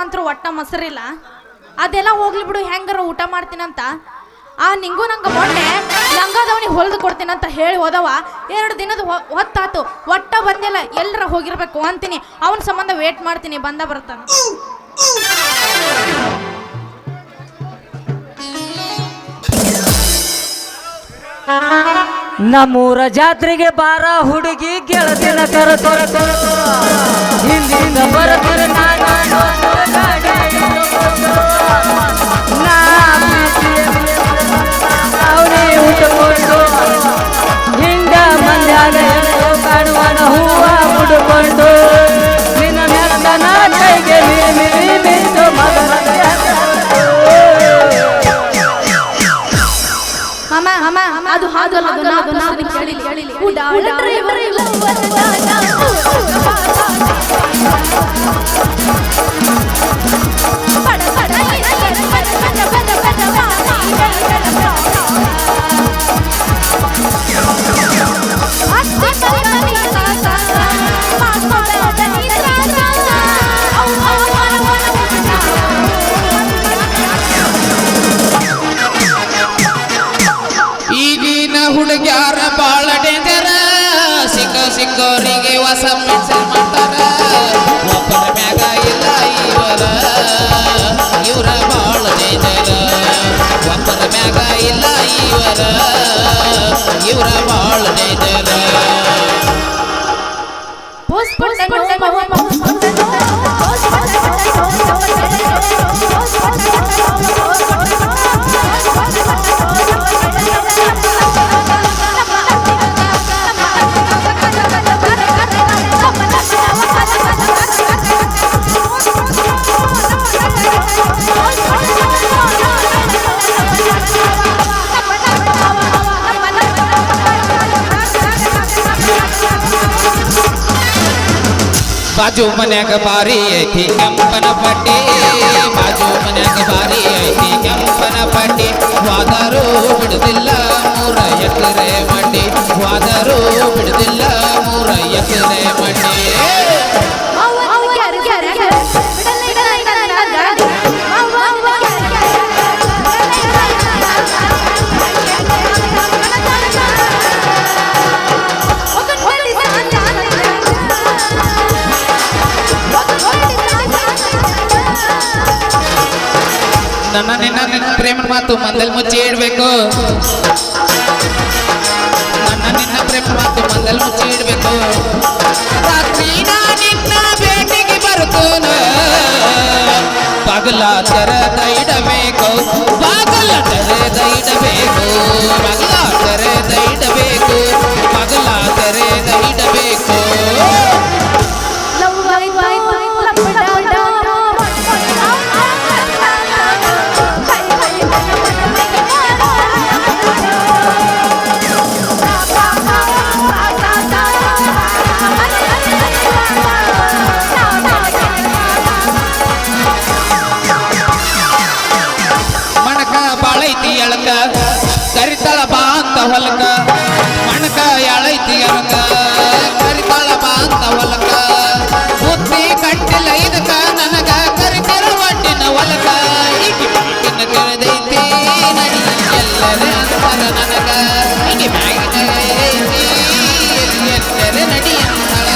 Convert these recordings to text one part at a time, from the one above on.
ಅಂತೂ ಒಟ್ಟ ಮೊಸರಿಲ್ಲ. ಅದೆಲ್ಲ ಹೋಗ್ಲಿ ಬಿಡು, ಹೆಂಗಾರ ಊಟ ಮಾಡ್ತೀನಂತ ಆ ನಿಂಗೂ ನಂಗೆ ಮೊನ್ನೆ ಲಂಗಾದವನಿಗೆ ಹೊಲಿದು ಕೊಡ್ತೀನಂತ ಹೇಳಿ ಹೋದವ. 2 ದಿನದ ಹೊತ್ತಾತು, ಒಟ್ಟ ಬಂದಿಲ್ಲ. ಎಲ್ಲರ ಹೋಗಿರ್ಬೇಕು ಅಂತೀನಿ. ಅವನ ಸಂಬಂಧ ವೇಟ್ ಮಾಡ್ತೀನಿ, ಬಂದ ಬರ್ತಾನ. ನಮ್ಮೂರ ಜಾತ್ರೆಗೆ ಬಾರ ಹುಡುಗಿ ಗೆಳತಿನ ಕರೆತೊರ ಹಿಂದಿಂದ ಬರತರ ಅವನೇ ಉಟ್ಟುಕೊಂಡು ಹಿಂಗ ಮಂದ್ಯಾಗ ಕಾಣುವನ ಹೂವ ಮುಡುಕೊಂಡು ನಿನ್ನ ನೆಲದನ ಕೈಗೆ ನಿಂತು ಅದು ಹಾದು ಈಗಿನ ಹುಡುಗ್ಯಾರ ಬಾಳ ಡೇಂಜರ, ಸಿಕ್ಕೋರಿಗೆ ಹೊಸ ಮೆನ್ಸಲ್ ಮಾಡ್ತಾರ. ಒಬ್ಬರ ಮ್ಯಾಗ ಇಲ್ಲ ಇವರ ಬಾಳ ಡೇಂಜರ. ಒಬ್ಬರ ಮ್ಯಾಗ ಇಲ್ಲ ಇವರ ಬಾಳ ಡೇಂಜರ. ಬಾಜು ಮನ್ಯಾಗ ಬಾರಿ ಐತಿ ಕೆಂಪನ ಪಟ್ಟಿ, ಬಾಜು ಮನ್ಯಾಗ ಬಾರಿ ಐತಿ ಕೆಂಪನ ಪಟ್ಟಿ. ವಾದರೂ ಬಿಡುದಿಲ್ಲ 3 ಎಕರೆ ಮಂಡಿ, ವಾದರೂ ಬಿಡುದಿಲ್ಲ 3 ಎಕರೆ ಮಂಡಿ. ನಿನ್ನ ಪ್ರೇಮ ಮಾತು ಮಂದಲ್ಲಿ ಮುಚ್ಚಿ ಇಡ್ಬೇಕು. ನಿನ್ನ ಪ್ರೇಮ ಮಾತು ಮಂದಲ್ಲಿ ಮುಚ್ಚಿ ಇಡ್ಬೇಕು. ರಾತ್ರಿ ನಿನ್ನ ಭೇಟಿಗೆ ಬರುತ್ತೋನ, ಬಾಗಲ ತೆರೆದ ಇಡಬೇಕು, ಬಾಗಲ ತೆರೆದ ಇಡಬೇಕು, ಬಾಗಲ ತೆರೆದ ಇಡಬೇಕು, ಬಾಗಲ ತೆರೆದ ಇಡಬೇಕು. ಕರಿತಾಳ ಬಾ ಅಂತ ಹೊಲಕ, ಮಣಕ ಎಳೈತಿ ಅಳಕ, ಕರಿತಾಳ ಬಾ ಅಂತ ಹೊಲಕ. ಬುದ್ಧಿ ಕಟ್ಟಿಲ್ಲ ಇದಕ್ಕ ನನಗ, ಕರಿತಿರ ಒಟ್ಟಿನ ಹೊಲಕ. ಹೀಗೆ ಮ್ಯಾಗಿನ ಕೆಳದೈತಿ ನಡಿ ಎಲ್ಲರ ಅಂತಾರ ನನಗ, ಹೀಗೆ ಮ್ಯಾಗಿನ ಐತಿ ಎಲ್ಲರ ನಡಿ ಅಂತಾಳ.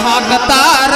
ಹಾಕತಾರ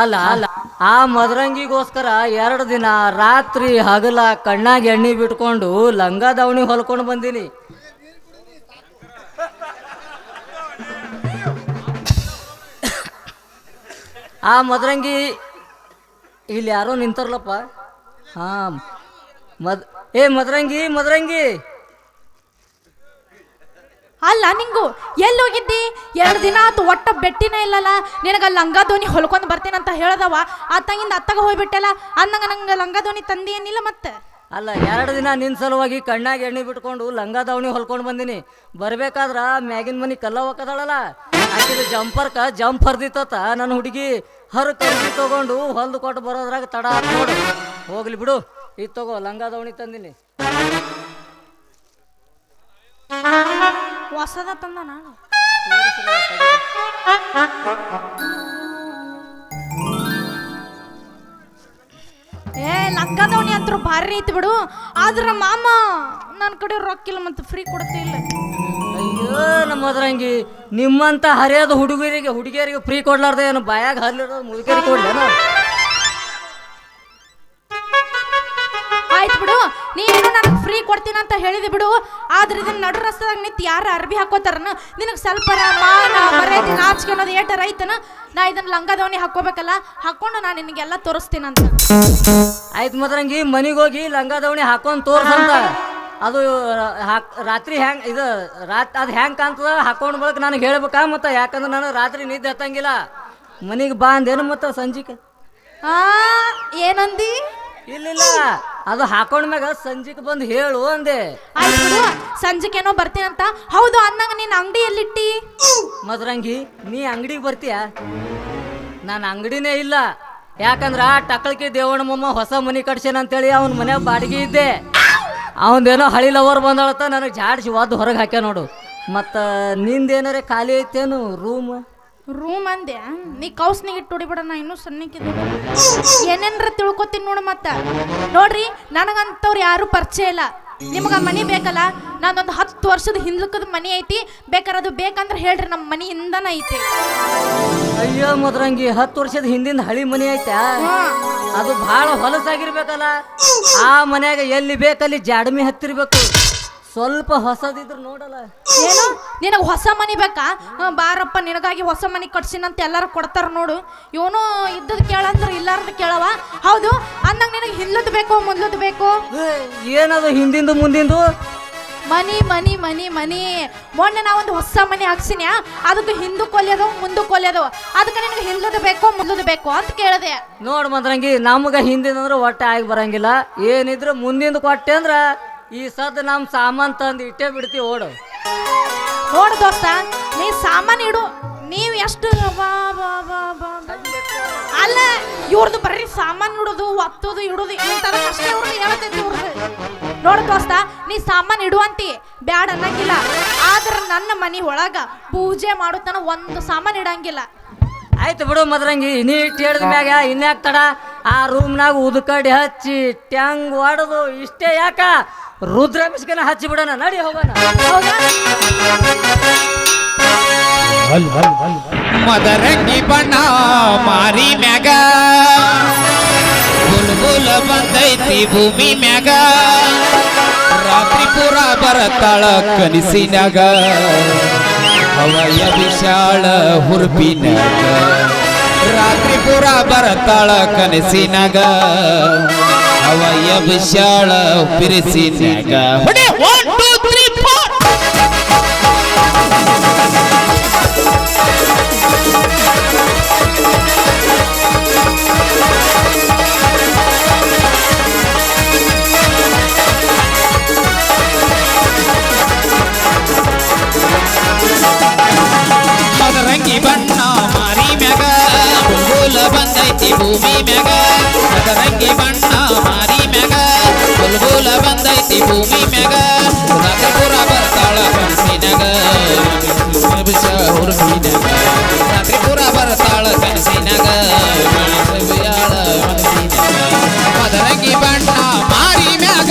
ಅಲ್ಲ ಆ ಮದರಂಗಿಗೋಸ್ಕರ 2 ದಿನ ರಾತ್ರಿ ಹಗಲ ಕಣ್ಣಾಗ ಎಣ್ಣೆ ಬಿಟ್ಕೊಂಡು ಲಂಗ ದಾವಣಿ ಹೊಲ್ಕೊಂಡು ಬಂದೀನಿ. ಆ ಮದರಂಗಿ ಇಲ್ಲಿ ಯಾರೋ ನಿಂತಾರಲ್ಲಪ್ಪ. ಹಾ ಮದರಂಗಿ ಅಲ್ಲ ನಿಂಗು ಎಲ್ಲಿ ಹೋಗಿದ್ದಿ? 2 ದಿನ ಆತು, ಒಟ್ಟ ಬೆಟ್ಟಿನ ಇಲ್ಲಲ್ಲ. ನಿನಗ ಲಂಗ ಧೋನಿ ಹೊಲ್ಕೊಂಡ್ ಬರ್ತೀನಂತ ಹೇಳ್ದವ, ಅತ್ತಗಿಂದ ಅತ್ತಗ ಹೋಗ್ಬಿಟ್ಟಲ್ಲ. ಅಂದಂಗ ನಂಗೆ ಲಂಗ ಧೋನಿ ತಂದಿ ಏನಿಲ್ಲ ಮತ್ತೆ? ಅಲ್ಲ 2 ದಿನ ನಿನ್ನ ಸಲುವಾಗಿ ಕಣ್ಣಾಗ ಎಣ್ಣೆ ಬಿಟ್ಕೊಂಡು ಲಂಗ ದಾವಣಿ ಹೊಲ್ಕೊಂಡು ಬಂದೀನಿ. ಬರ್ಬೇಕಾದ್ರ ಮ್ಯಾಗಿನ ಮನಿ ಕಲ್ಲ ಹೋಗದಳಲ್ಲ, ಆಕಿದ ಜಂಪರ್ಕ ಜಂಪ್ ಹರ್ದಿತ್ತ ನನ್ನ ಹುಡುಗಿ ಕರ್ದಿ ತಗೊಂಡು ಹೊಲ್ದು ಕೊಟ್ಟು ಬರೋದ್ರಾಗ ತಡ ಆತ್ ನೋಡು. ಹೋಗ್ಲಿ ಬಿಡು, ಇದು ತಗೋ ಲಂಗ ದಾವಣಿ ತಂದಿನಿ. ಹೊಸದ ತಂದ ನಾನು. ಲಂಗದವನಿ ಅಂತೂ ಭಾರಿ ಐತಿ ಬಿಡು. ಆದ್ರ ಮಾಮ ನನ್ನ ಕಡೆ ರೊಕ್ಕಿಲ್ಲ, ಮತ್ತೆ ಫ್ರೀ ಕೊಡ್ತಿಲ್ಲ. ಅಯ್ಯೋ ನಮ್ಮ ಮದರಂಗಿ, ನಿಮ್ಮಂತ ಹರಿಯಾದ ಹುಡುಗಿಯರಿಗೆ ಫ್ರೀ ಕೊಡ್ಲಾರ್ದ ಏನು ಬಾಯಾಗ ಹಲ್ಲಿರೋ ಮುದುಕರಿಗೆ ಕೊಡ್ಲೇನು? ಆಯ್ತು ಬಿಡು, ನೀನು ನನಗೆ ಫ್ರೀ ಕೊಡ್ತೀನಿ ಅಂತ ಹೇಳಿದೆ ಬಿಡು. ಆದ್ರೆ ಇದನ್ನ ನಡು ರಸ್ತೆದಾಗ ನಿಂತು ಯಾರು ಅರ್ಬಿ ಹಾಕೋತಾರನ? ನಿನಗೆ ಸ್ವಲ್ಪ ಮಾನ ಮರ್ಯಾದೆ ನಾಚಿಕೆ ಅನ್ನೋದು ಏಟರ್ ಐತನ? ನಾ ಇದನ್ನ ಲಂಗದವನಿ ಹಾಕೋಬೇಕಲ್ಲ, ಹಾಕೊಂಡು ನಾನು ನಿನಗೆಲ್ಲ ತೋರಿಸ್ತೀನಂತ. ಆಯ್ತು ಮದರಂಗಿ, ಮನಿಗೆ ಹೋಗಿ ಲಂಗ ದಾವಣಿ ಹಾಕೊಂಡು ತೋರ್ಸಂತ. ಅದು ರಾತ್ರಿ ಅದು ಹ್ಯಾಂಗ್ ಕಾಣ್ತದ ಹಾಕೊಂಡು ಬಳಕ ನನಗೆ ಹೇಳ್ಬೇಕಾ? ಮತ್ತೆ ಯಾಕಂದ್ರೆ ನಾನು ರಾತ್ರಿ ನಿದ್ದೆ ಹತ್ತಂಗಿಲ್ಲ. ಮನಿಗೆ ಬಾ ಅಂದೇನು ಮತ್ತೆ ಸಂಜಿಕೆ ಏನಂದಿ? ಇಲ್ಲ ಅದು ಹಾಕೊಂಡ್ಮ್ಯಾಗ ಸಂಜಿಗೆ ಬಂದು ಹೇಳು ಅಂದೆ. ಆಯ್ತು ಬಿಡು, ಸಂಜೆಗೇನೋ ಬರ್ತೀನಂತ. ಹೌದು ಅಂದಂಗ ನೀನು ಅಂಗಡಿ ಎಲ್ಲಿಟ್ಟಿ? ಮದರಂಗಿ, ನೀ ಅಂಗಡಿಗೆ ಬರ್ತೀಯ? ನಾನು ಅಂಗಡಿನೇ ಇಲ್ಲ. ಯಾಕಂದ್ರೆ ಟಕ್ಕಳಿಕೆ ದೇವಣ್ಣಮ್ಮ ಹೊಸ ಮನೆ ಕಟ್ಸೇನ ಅಂತೇಳಿ ಅವನ ಮನ್ಯಾಗ ಬಾಡಿಗೆ ಇದ್ದೆ. ಅವನದೇನೋ ಹಳಿ ಲವರ್ ಬಂದಳತ್ತ, ನನಗೆ ಜಾಡಿಸಿ ಒದ್ದು ಹೊರಗೆ ಹಾಕ್ಯ ನೋಡು. ಮತ್ತು ನಿಂದೇನಾರೆ ಖಾಲಿ ಐತೇನು ರೂಮ್ ಅಂದೆ? ನೀ ಕೌಸ್ನಿಗೆ ಇಟ್ಟು ಹೊಡಿಬಿಡ, ನಾ ಇನ್ನೂ ಸಣ್ಣಕ್ಕಿದ್ದೆ. ಏನೇನ್ರ ತಿಳ್ಕೊತೀನಿ ನೋಡು. ಮತ್ತೆ ನೋಡ್ರಿ, ನನಗಂತವ್ರು ಯಾರು ಪರಿಚಯ ಇಲ್ಲ. ನಿಮಗೆ ಮನೆ ಬೇಕಲ್ಲ, ನಾನೊಂದು 10 ವರ್ಷದ ಹಿಂದ್ಲಕ್ಕದ ಮನೆ ಐತಿ, ಬೇಕಾರೆ ಅದು ಬೇಕಂದ್ರೆ ಹೇಳ್ರಿ, ನಮ್ಮ ಮನೆ ಹಿಂದನ ಐತಿ. ಅಯ್ಯೋ ಮದರಂಗಿ, 10 ವರ್ಷದ ಹಿಂದಿಂದ ಹಳಿ ಮನೆ ಐತಾ? ಅದು ಭಾಳ ಹೊಲಸಾಗಿರ್ಬೇಕಲ್ಲ. ಆ ಮನ್ಯಾಗ ಎಲ್ಲಿ ಬೇಕಲ್ಲಿ ಜಾಡ್ಮಿ ಹತ್ತಿರ್ಬೇಕು. ಸ್ವಲ್ಪ ಹೊಸದಿದ್ರು ನೋಡಲ್ಲ. ಏನು ನಿನಗೆ ಹೊಸ ಮನೆ ಬೇಕಾ? ಬಾರಪ್ಪ, ನಿನಗಾಗಿ ಹೊಸ ಮನೆ ಕಟ್ಸಿನಂತ ಎಲ್ಲಾರು ಕೊಡ್ತಾರ ನೋಡು. ಇವನು ಇದ್ದದ್ ಕೇಳಂದ್ರೆ ಇಲ್ಲಾರ್ದ ಕೇಳವ. ಹೌದು ಅಂದಂಗ ನಿನಗೆ ಹಿಂದ್ಲದ್ ಬೇಕೋ ಮುಂದ್ಲದ್ ಬೇಕೋ? ಏನದು ಹಿಂದಿಂದು ಮುಂದಿಂದು? ಮನಿ ಮನಿ ಮನಿ ಮನಿ ಮೊನ್ನೆ ನಾವೊಂದು ಹೊಸ ಮನೆ ಹಾಕ್ಸಿನ್ಯಾ, ಅದಕ್ಕೆ ಹಿಂದಕ್ಕೆ ಒಲ್ಯದವು ಮುಂದಕ್ಕೆ ಒಲ್ಯದವು. ಅದಕ್ಕೆ ನಿನಗೆ ಹಿಂದ್ಲದ್ ಬೇಕೋ ಮುಂದ್ಲದ್ ಬೇಕೋ ಅಂತ ಕೇಳಿದೆ. ನೋಡ್ ಮದ್ರಂಗಿ, ನಮ್ಗ ಹಿಂದಿಂದ್ರೆ ಒಟ್ಟೆ ಆಗಿ ಬರಂಗಿಲ್ಲ. ಏನಿದ್ರು ಮುಂದಿಂದು ಕೊಟ್ಟೆ ಅಂದ್ರ ಈ ಸದ್ ನಮ್ ಸಾಮಾನ್ ತಂದು ಇಟ್ಟೇ ಬಿಡ್ತೀವಿ. ನೋಡು ದೋಸ್ತ, ನೀ ಸಾಮಾನು ಇಡು. ನೀವು ಎಷ್ಟು ಅಲ್ಲ, ಇವ್ರದ್ದು ಬರ್ರಿ ಸಾಮಾನು ಇಡೋದು, ಒತ್ತೋದು, ಇಡೋದು ಇಂಥದಕ್ಕಷ್ಟೇ ಇವ್ರದ್ದು ಹೇಳ್ತೈತಿ ಇವ್ರದ್ದು. ನೋಡು ದೋಸ್ತ, ನೀ ಸಾಮಾನು ಇಡುವಂತಿ ಬ್ಯಾಡ ಅನ್ನಂಗಿಲ್ಲ. ಆದ್ರೆ ನನ್ನ ಮನೆ ಒಳಗ ಪೂಜೆ ಮಾಡೋತನ ಒಂದು ಸಾಮಾನು ಇಡಂಗಿಲ್ಲ. ಆಯ್ತು ಬಿಡು ಮದರಂಗಿ, ನೀ ಇಟ್ಟು ಹೇಳಿದ ಮ್ಯಾಗ ಇನ್ಯಾಕ್ ತಡ? ಆ ರೂಮ್ನಾಗ ಉದ್ಕಡಿ ಹಚ್ಚಿ ಟ್ಯಾಂಗ್ ಹೊಡೆದು ಇಷ್ಟೇ ಯಾಕ ರುದ್ರಾಭಿಷೇಕನ ಹಚ್ಚಿ ಬಿಡೋಣ. ನಡಿ ಹೋಗೋಣ. ಮದರಂಗಿ ಬಣ್ಣ ಮಾರಿ ಮ್ಯಾಗ ಬುಲ್ಬುಲ್ ಬಂದೈತಿ ಭೂಮಿ ಮ್ಯಾಗ, ರಾತ್ರಿ ಪೂರ ಬರತಾಳ ಕನಸಿನಾಗ, ಅವಯ ವಿಶಾಲ ಹುರುಪಿನಾಗ, ರಾತ್ರಿ ಪೂರ ಬರತಾಳ ಕನಸಿನಾಗ, ಅವಯ ವಿಶಾಲ ಬಿರುಸಿನಾಗ. 1 2 3 4 ಮದರಂಗಿ ಬಣ್ಣ ಮಾರಿ ಮ್ಯಾಗ ಬುಲ್ಬುಲ್ ಬಂದೈತಿ ಭೂಮಿ ಮ್ಯಾಗ, ಮದರಂಗಿ ಬಣ್ಣ ಮಾರಿ ಮ್ಯಾಗ ಬುಲ್ಬುಲ್ ಬಂದೈತಿ ಭೂಮಿ ಮ್ಯಾಗ, ರಾತ್ರಿ ಪೂರ ಬರ್ತಾಳ ಕನಸಿನಾಗ, ಹುರುಪಿನಾಗ, ರಾತ್ರಿ ಪೂರ ಬರ್ತಾಳ ಕನಸಿನಾಗ, ಮದರಂಗಿ ಬಣ್ಣ ಮಾರಿ ಮ್ಯಾಗ.